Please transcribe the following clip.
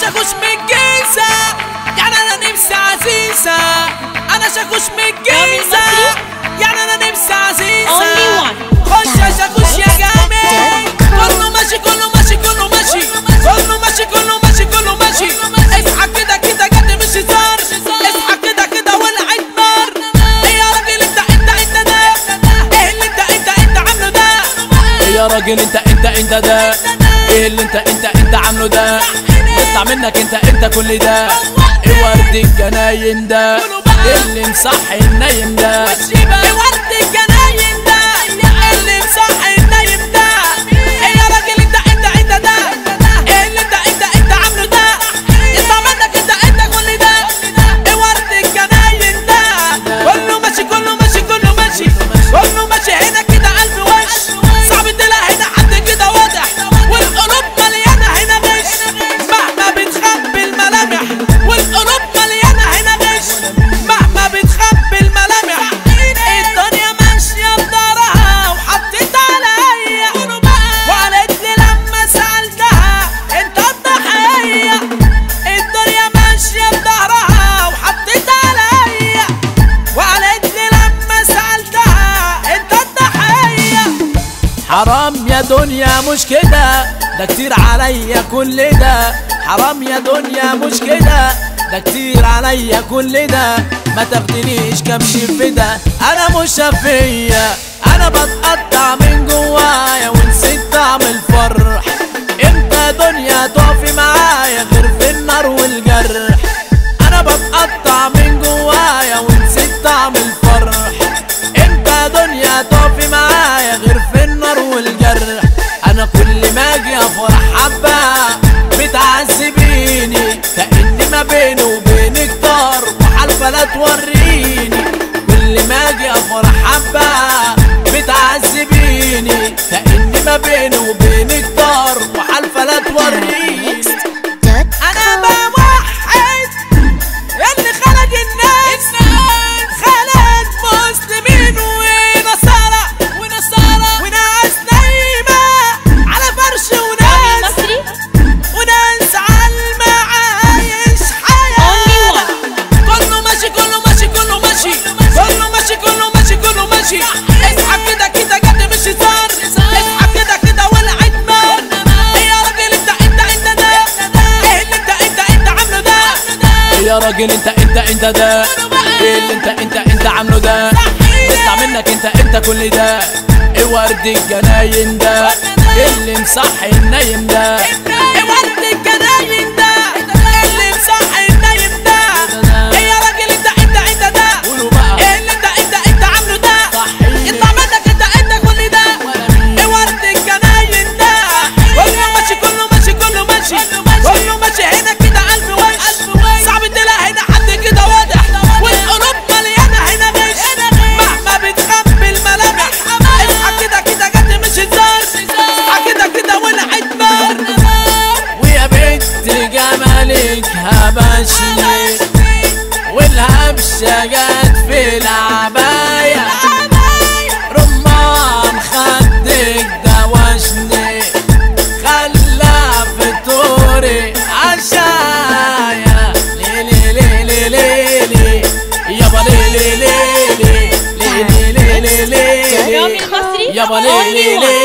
شاكوش من الجيزة، يعني انا نفسي عزيزة. انا شاكوش من الجيزة، يعني انا نفسي عزيزة. خش يا شاكوش يا جامد، كله ماشي كله ماشي كله ماشي كله ماشي كله ماشي كله ماشي. اصحى كده كده جد مش هزار، اصحى كده كده ولعت نار. ايه يا راجل انت ده، ايه اللي انت عامله ده؟ ايه يا راجل انت ده، ايه اللي انت عامله ده؟ يطلع منك انت كل ده. ايه ورد الجناين ده اللي مصحي النايم ده؟ ايه ورد الجناين ده اللي مصحي النايم ده؟ ايه يا راجل انت ده، ايه اللي انت عامله ده؟ يطلع منك انت كل ده. ايه ورد الجناين ده؟ كله ماشي كله ماشي كله ماشي كله ماشي. هنا كده قلب وش صعب تلاقي هنا حد كده واضح، والقلوب مليانه هنا غش مهما بتخبي الملامح. والقلوب مليانه هنا غش مهما بتخبي الملامح. الدنيا ماشيه بدارها وحطيت عليا، وقالت لي لما سالتها انت الضحيه. الدنيا ماشيه بدارها وحطيت عليا، وقالت لي لما سالتها انت الضحيه. حرام يا دنيا مش كده، ده كتير عليا كل ده. حرام يا دنيا مش كده، ده كتير عليا كل ده. ما تاخدنيش كمش في ده، انا مش شفية. انا بتقطع من جوايا ونسيت طعم الفرح. امتى دنيا تقفي معايا غير في النار والجرح؟ انا بتقطع من جوايا ونسيت طعم الفرح. امتى دنيا تقفي معايا غير في النار والجرح؟ انا كل ما اجي افرح حبة بتعذبيني، كأني ما بيني وبينك طار وحالفة لا توريني. كل ما اجي افرح حبة بتعذبيني، كأني ما بيني وبينك طار وحالفة لا توريني. انا بوحد اللي خلق الناس، خلق مسلمين ونصارى وناس نايمة على فرش وناس عالمة عايش حياة. كله ماشي كله ماشي كله ماشي كله ماشي كله ماشي كله ماشي. اصحى كده كده جد مش هزار، اصحى كده كده ولعت نار. ايه يا راجل انت ده، ايه اللي انت عامله ده؟ ايه يا راجل انت ده، ايه اللي انت عامله ده؟ يطلع منك انت كل ده. ايه ورد الجناين ده اللي مصحي النايم ده؟ ايه ورد الجناين ده اللي مصحي النايم ده؟ ايه يا راجل انت ده، ايه اللي انت عامله ده؟ يطلع منك انت كل ده. ايه ورد الجناين ده كله ماشي كله ماشي كله ماشي كله ماشي. هنا كده قلب وش صعب تلاقي هنا حد كده واضح، والقلوب مليانه هنا غش مهما بتخبي الملامح. اصحى كده كده جد مش هزار، اصحى كده كده ولعت نار. ويا بنت جمالك هبشني، والهبشه جت في العبايه. رمان خدك دوشني، خلى فطوري عشايا. ليلي ليلي ليلي يابا ليلي ليلي ليلي ليلي ليلي يابا ليلي ليلي